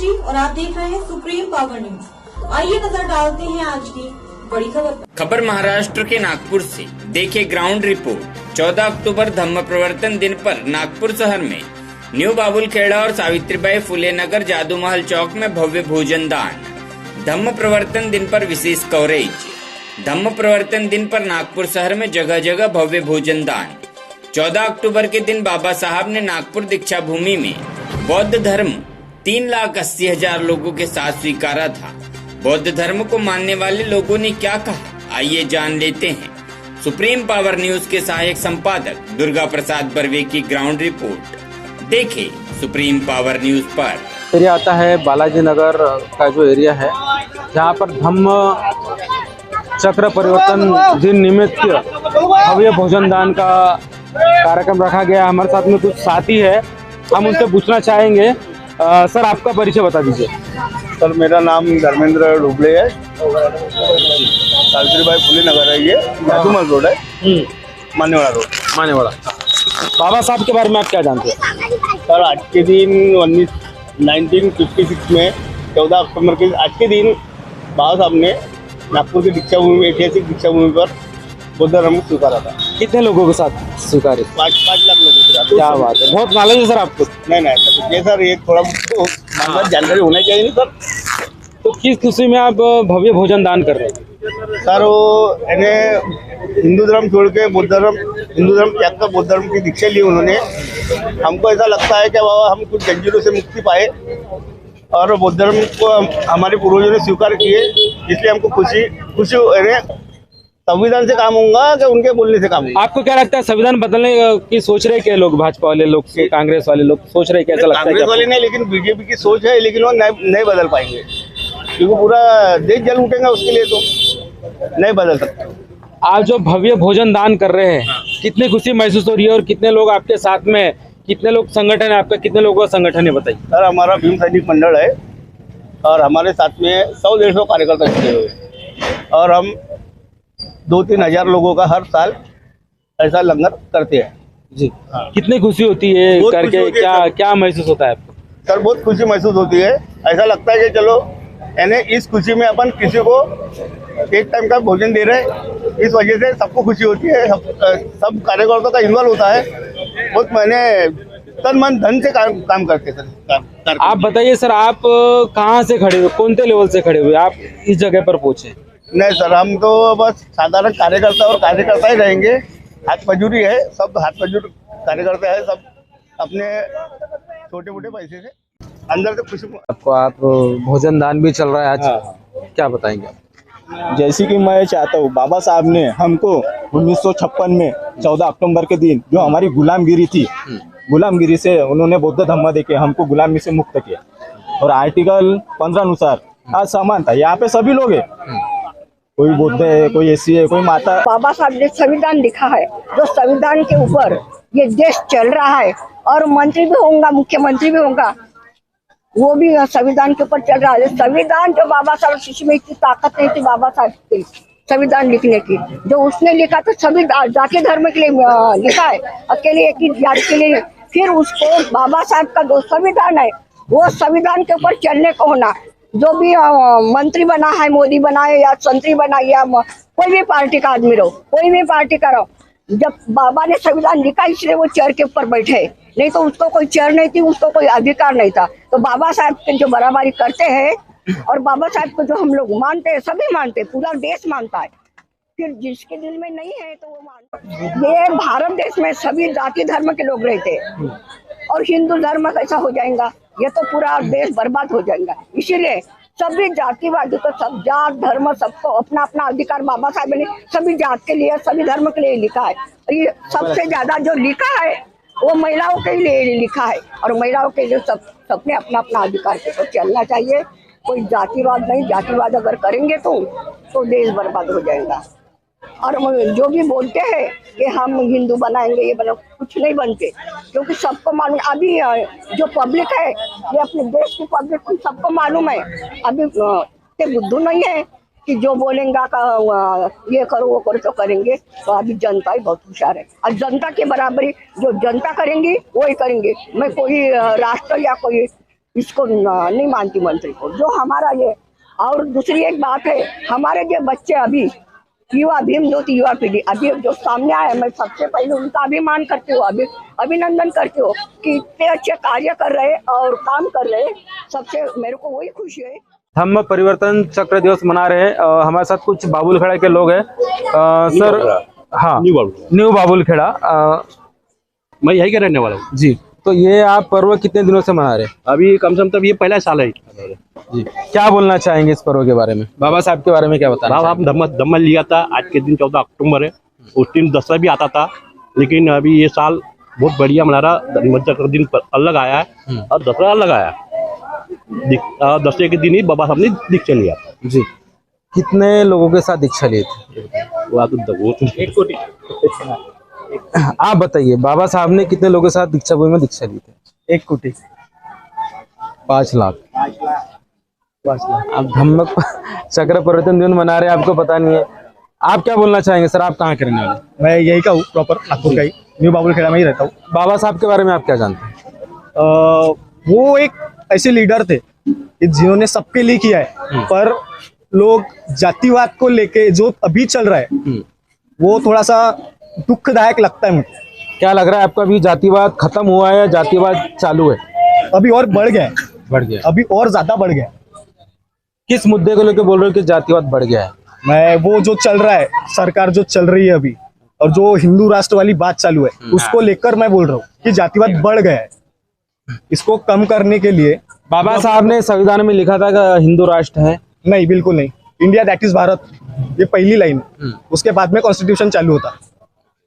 जी और आप देख रहे हैं सुप्रीम पावर न्यूज। आइए नजर डालते हैं आज की बड़ी खबर महाराष्ट्र के नागपुर से। देखे ग्राउंड रिपोर्ट। 14 अक्टूबर धम्म प्रवर्तन दिन पर नागपुर शहर में न्यू बाबुल खेड़ा और सावित्रीबाई फुले नगर जादू महल चौक में भव्य भोजन दान। धम्म प्रवर्तन दिन पर विशेष कवरेज। धम्म प्रवर्तन दिन पर नागपुर शहर में जगह जगह भव्य भोजन दान। 14 अक्टूबर के दिन बाबा साहब ने नागपुर दीक्षा भूमि में बौद्ध धर्म 3,80,000 लोगों के साथ स्वीकारा था। बौद्ध धर्म को मानने वाले लोगों ने क्या कहा, आइए जान लेते हैं। सुप्रीम पावर न्यूज के सहायक संपादक दुर्गा प्रसाद बर्वे की ग्राउंड रिपोर्ट देखे सुप्रीम पावर न्यूज पर। एरिया आता है बालाजी नगर का जो एरिया है, जहाँ पर धम्म चक्र परिवर्तन दिन निमित्त भव्य भोजन दान का कार्यक्रम रखा गया। हमारे साथ में कुछ साथी है, हम उनसे पूछना चाहेंगे। सर, आपका परिचय बता दीजिए। सर, मेरा नाम धर्मेंद्र डुबले है। सावित्रीबाई फुले नगर है, ये जादूमल रोड है, मानेवाड़ा रोड। मानेवाड़ा। बाबा साहब के बारे में आप क्या जानते हैं? सर, आज के दिन 1956 में 14 अक्टूबर के आज के दिन बाबा साहब ने नागपुर की दीक्षा भूमि में, ऐतिहासिक दीक्षा भूमि पर बौद्ध धर्म स्वीकारा था। कितने लोगों के साथ स्वीकारे? 5 लाख लोगों के साथ। क्या बात है, बहुत नॉलेज है सर आपको। नहीं ये सर, ये थोड़ा जानकारी होना चाहिए नहीं सर। तो किस खुशी में आप भव्य भोजन दान कर रहे हैं? सर, वो इन्हें हिंदू धर्म छोड़ के बौद्ध धर्म, हिंदू धर्म त्याग कर बौद्ध धर्म की दीक्षा ली उन्होंने। हमको ऐसा लगता है कि बाबा हम कुछ जंजीरों से मुक्ति पाए और बौद्ध धर्म को हमारे पूर्वजों ने स्वीकार किए, इसलिए हमको खुशी संविधान से काम होगा कि उनके बोलने से काम होगा। आपको क्या लगता है, संविधान बदलने की सोच रहे क्या लोग? भाजपा वाले लोग, कांग्रेस वाले लोग सोच रहे, कैसा लगता है? कांग्रेस वाले नहीं, लेकिन बीजेपी की सोच है, लेकिन वो नहीं बदल पाएंगे क्योंकि पूरा देश जल उठेगा उसके लिए, तो नहीं बदल सकते। आप जो भव्य भोजन दान कर रहे हैं, कितनी खुशी महसूस हो रही है और कितने लोग आपके साथ में, कितने लोग संगठन है आपका, कितने लोगों का संगठन है बताइए? सर, हमारा भीम सैनिक मंडल है और हमारे साथ में 100-150 कार्यकर्ता जुड़े हुए हैं और हम 2-3 हजार लोगों का हर साल ऐसा लंगर करते हैं जी। कितनी खुशी होती है करके, क्या महसूस होता है आपको? सर, बहुत खुशी महसूस होती है। ऐसा लगता है कि चलो यानी इस खुशी में अपन किसी को एक टाइम का भोजन दे रहे हैं, इस वजह से सबको खुशी होती है। सब कार्यकर्ताओं का इन्वॉल्व होता है, बहुत मैंने तन मन धन से काम करते सर। आप बताइए सर, आप कहाँ से खड़े हुए, कौन से लेवल से खड़े हुए आप इस जगह पर पहुँचे? नहीं सर, हम तो बस साधारण कार्यकर्ता और कार्यकर्ता ही रहेंगे। हाथ मजूरी है, सब हाथ मजूर कार्यकर्ता है, सब अपने छोटे मोटे पैसे से अंदर से खुशी। आपको आप भोजन दान भी चल रहा है आज, क्या बताएंगे? जैसे कि मैं चाहता हूँ, बाबा साहब ने हमको 1956 में 14 अक्टूबर के दिन जो हमारी गुलामगिरी थी, गुलामगिरी से उन्होंने बौद्ध धम्म देके हमको गुलामी से मुक्त किया और आर्टिकल 15 अनुसार आज समानता, यहाँ पे सभी लोग हैं, कोई बौद्ध है, कोई एसी है, कोई माता। बाबा साहब ने संविधान लिखा है, जो संविधान के ऊपर ये देश चल रहा है और मंत्री भी होगा, मुख्यमंत्री भी होगा, वो भी संविधान के ऊपर चल रहा है। संविधान जो बाबा साहब शिशु में इतनी ताकत नहीं थी बाबा साहब की संविधान लिखने की, जो उसने लिखा तो सभी जाति धर्म के लिए लिखा है, अकेले एक ही जाति के लिए। फिर उसको बाबा साहब का जो संविधान है वो संविधान के ऊपर चलने को होना। जो भी मंत्री बना है, मोदी बना है या संतरी बना या कोई भी पार्टी का आदमी रहो, कोई भी पार्टी का रहो, जब बाबा ने संविधान लिखा इसलिए वो चेयर के ऊपर बैठे, नहीं तो उसको कोई चेयर नहीं थी, उसको कोई अधिकार नहीं था। तो बाबा साहब के जो बराबरी करते हैं और बाबा साहब को जो हम लोग मानते हैं, सभी मानते हैं, पूरा देश मानता है। फिर जिसके दिल में नहीं है तो वो मानता। ये भारत देश में सभी जाति धर्म के लोग रहते हैं और हिंदू धर्म कैसा हो जाएगा, ये तो पूरा देश बर्बाद हो जाएगा। इसीलिए सभी जातिवादी तो सब जात धर्म सबको अपना अपना अधिकार बाबा साहब ने सभी जात के लिए, सभी धर्म के लिए लिखा है। ये सबसे ज्यादा जो लिखा है वो महिलाओं के लिए लिखा है और महिलाओं के लिए सबने अपना अपना अधिकार के तो चलना चाहिए। कोई जातिवाद नहीं, जातिवाद अगर करेंगे तो देश बर्बाद हो जाएगा। और जो भी बोलते हैं कि हम हिंदू बनाएंगे, ये बना, कुछ नहीं बनते, क्योंकि सबको मालूम, अभी जो पब्लिक है ये अपने देश की पब्लिक को सबको मालूम है। अभी बुद्धू नहीं है कि जो बोलेंगे ये करो वो करो तो करेंगे। तो अभी जनता ही बहुत होशियार है और जनता की बराबरी जो जनता करेंगी वही करेंगे। मैं कोई राष्ट्र या कोई इसको नहीं मानती मंत्री को, जो हमारा ये। और दूसरी एक बात है, हमारे जो बच्चे अभी युवा भीम ज्योति युवा पीढ़ी अभी जो सामने आए, मैं सबसे पहले उनका अभिमान करती हूँ, अभिनंदन करती हूँ कि इतने अच्छे कार्य कर रहे और काम कर रहे। सबसे मेरे को वही खुशी है। धम्म परिवर्तन चक्र दिवस मना रहे हैं। हमारे साथ कुछ बाबुल खेड़ा के लोग हैं। सर, हाँ, न्यू बाबुल खेड़ा। मैं यही का रहने वाला हूँ जी, तो ये आप पर्व कितने दिनों से मना रहे हैं? अभी कम से कम तब ये पहला साल है जी, क्या बोलना चाहेंगे इस पर्व के बारे में? बाबा साहब के बारे में क्या बताना बाबा चाहेंगे? हम दम्मा लिया था। आज के दिन 14 अक्टूबर है। उस दिन दसरा भी आता था, लेकिन अभी ये साल बहुत बढ़िया मना रहा। का दिन अलग आया है और दसरा अलग आया है। दसरे के दिन ही बाबा साहब ने दीक्षा लिया। जी, कितने लोगों के साथ दीक्षा लिए थे? एक कोटी। आप बताइए, बाबा साहब ने कितने लोगों के साथ दीक्षा भूमि में दीक्षा ली थी? 1 कोटी 5 लाख। आप धम्म चक्र परिवर्तन दिन मना रहे हैं, आपको पता नहीं है। आप क्या बोलना चाहेंगे सर? आप कहाँ के रहने वाले? मैं यही का हूँ, प्रॉपर नागपुर का ही, न्यू बाबुल खेड़ा में ही रहता हूँ। बाबा साहब के बारे में आप क्या जानते हैं? वो एक ऐसे लीडर थे कि जिन्होंने सबके लिए किया है, पर लोग जातिवाद को लेके जो अभी चल रहा है वो थोड़ा सा दुखदायक लगता है मुझे। क्या लग रहा है आपको, अभी जातिवाद खत्म हुआ है या जातिवाद चालू है? अभी और बढ़ गया है, बढ़ गया? अभी और ज्यादा बढ़ गया है। किस मुद्दे को लेकर बोल रहे हो कि जातिवाद बढ़ गया है? मैं वो जो चल रहा है, सरकार जो चल रही है अभी, और जो हिंदू राष्ट्र वाली बात चालू है, उसको लेकर मैं बोल रहा हूँ कि जातिवाद बढ़ गया है। इसको कम करने के लिए बाबा साहब ने संविधान में लिखा था कि हिंदू राष्ट्र है। नहीं, बिल्कुल नहीं। इंडिया दैट इज भारत, ये पहली लाइन है। उसके बाद में कॉन्स्टिट्यूशन चालू होता,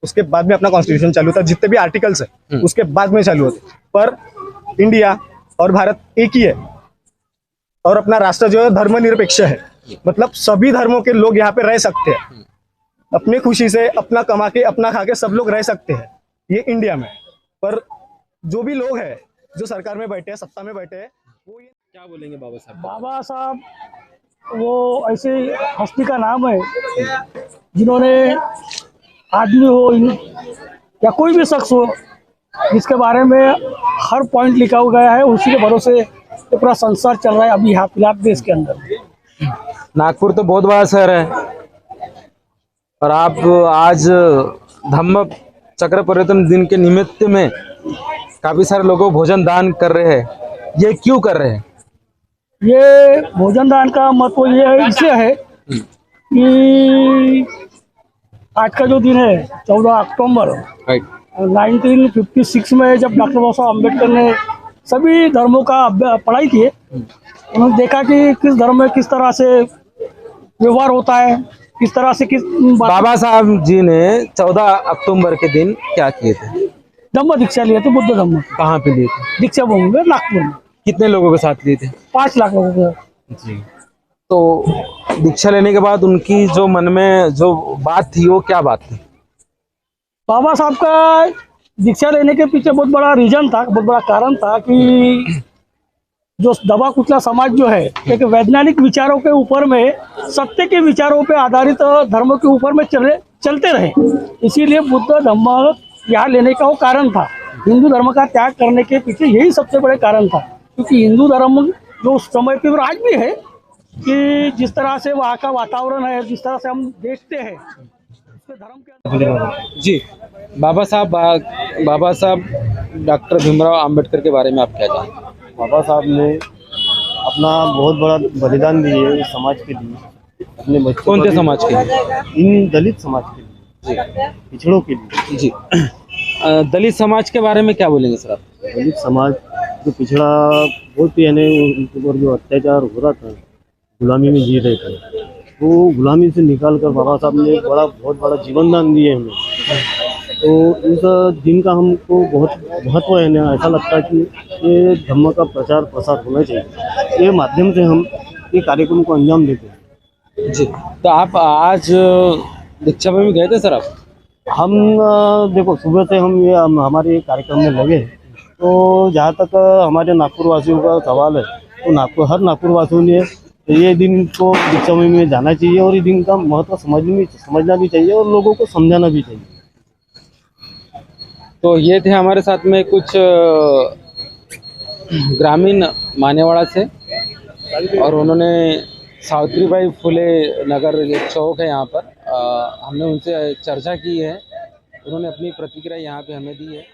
उसके बाद में अपना कॉन्स्टिट्यूशन चालू होता, जितने भी आर्टिकल्स है उसके बाद में चालू होते। पर इंडिया और भारत एक ही है, और अपना राष्ट्र जो है धर्मनिरपेक्ष है। मतलब सभी धर्मों के लोग यहाँ पे रह सकते हैं, अपने खुशी से अपना कमा के अपना खा के सब लोग रह सकते हैं ये इंडिया में। पर जो भी लोग हैं जो सरकार में बैठे हैं, सत्ता में बैठे हैं, वो ये क्या बोलेंगे बाबा साहब? बाबा साहब वो ऐसे हस्ती का नाम है जिन्होंने आदमी हो या कोई भी शख्स हो, जिसके बारे में हर पॉइंट लिखा हुआ गया है, उसी के भरोसे ये पूरा संसार चल रहा है अभी यहाँ फिलहाल देश के अंदर। नागपुर तो बहुत बड़ा शहर है, और आप आज धम्म चक्र परिवर्तन दिन के निमित्त में काफी सारे लोगों को भोजन दान कर रहे हैं। ये क्यों कर रहे हैं? ये भोजन दान का महत्व ये है, इसलिए है कि आज का जो दिन है 14 अक्टूबर 1956 में, जब डॉक्टर बाबा साहब अम्बेडकर ने सभी धर्मों का पढ़ाई की, उन्होंने देखा कि किस धर्म में किस तरह से व्यवहार होता है, किस तरह से किस बाबा साहब जी ने 14 अक्टूबर के दिन क्या किए थे? धम्म दीक्षा लिए थे, बुद्ध धम्म कहाँ पे लिए थे? दीक्षा भूमि में, नागपुर में। कितने लोगों के साथ लिए थे? 5 लाख लोगों को। जी, तो दीक्षा लेने के बाद उनकी जो मन में जो बात थी, वो क्या बात थी? बाबा साहब का दीक्षा लेने के पीछे बहुत बड़ा रीजन था, बहुत बड़ा कारण था कि जो दबा कुचला समाज जो है, एक वैज्ञानिक विचारों के ऊपर में, सत्य के विचारों पे आधारित धर्मों के ऊपर में चलते रहे। इसीलिए बुद्ध धम्म यहाँ लेने का वो कारण था। हिंदू धर्म का त्याग करने के पीछे यही सबसे बड़े कारण था, क्योंकि हिंदू धर्म जो उस समय पे और आज भी है कि जिस तरह से वहाँ का वातावरण है, जिस तरह से हम देखते हैं उसके धर्म के। जी, बाबा साहब डॉक्टर भीमराव अंबेडकर के बारे में आप क्या जानते हैं? बाबा साहब ने अपना बहुत बड़ा बलिदान दिए इस समाज के लिए, अपने बच्चों कौन से को समाज के लिए? भी, इन दलित समाज के लिए, पिछड़ों के लिए। जी, दलित समाज के बारे में क्या बोलेंगे सर आप? दलित समाज जो पिछड़ा बहुत ही, यानी उनके ऊपर जो अत्याचार हो रहा था, गुलामी में जी रहे थे, वो गुलामी से निकाल कर बाबा साहब ने बहुत बड़ा जीवन दान दिए हमें। तो इस दिन का हमको बहुत महत्व है ना, ऐसा लगता है कि ये धम्म का प्रचार प्रसार होना चाहिए। ये माध्यम से हम ये कार्यक्रम को अंजाम देते हैं। जी, तो आप आज दीक्षा में गए थे सर आप? हम देखो, सुबह से हम हमारे कार्यक्रम में लगे हैं। तो जहाँ तक हमारे नागपुर वासियों का सवाल है, तो हर नागपुर वासियों ने ये दिन को दीक्षा में जाना चाहिए, और ये दिन का महत्व समझना भी चाहिए और लोगों को समझाना भी चाहिए। तो ये थे हमारे साथ में कुछ ग्रामीण मानेवाड़ा से, और उन्होंने सावित्रीबाई फुले नगर एक चौक है यहाँ पर, हमने उनसे चर्चा की है। उन्होंने अपनी प्रतिक्रिया यहाँ पे हमें दी है।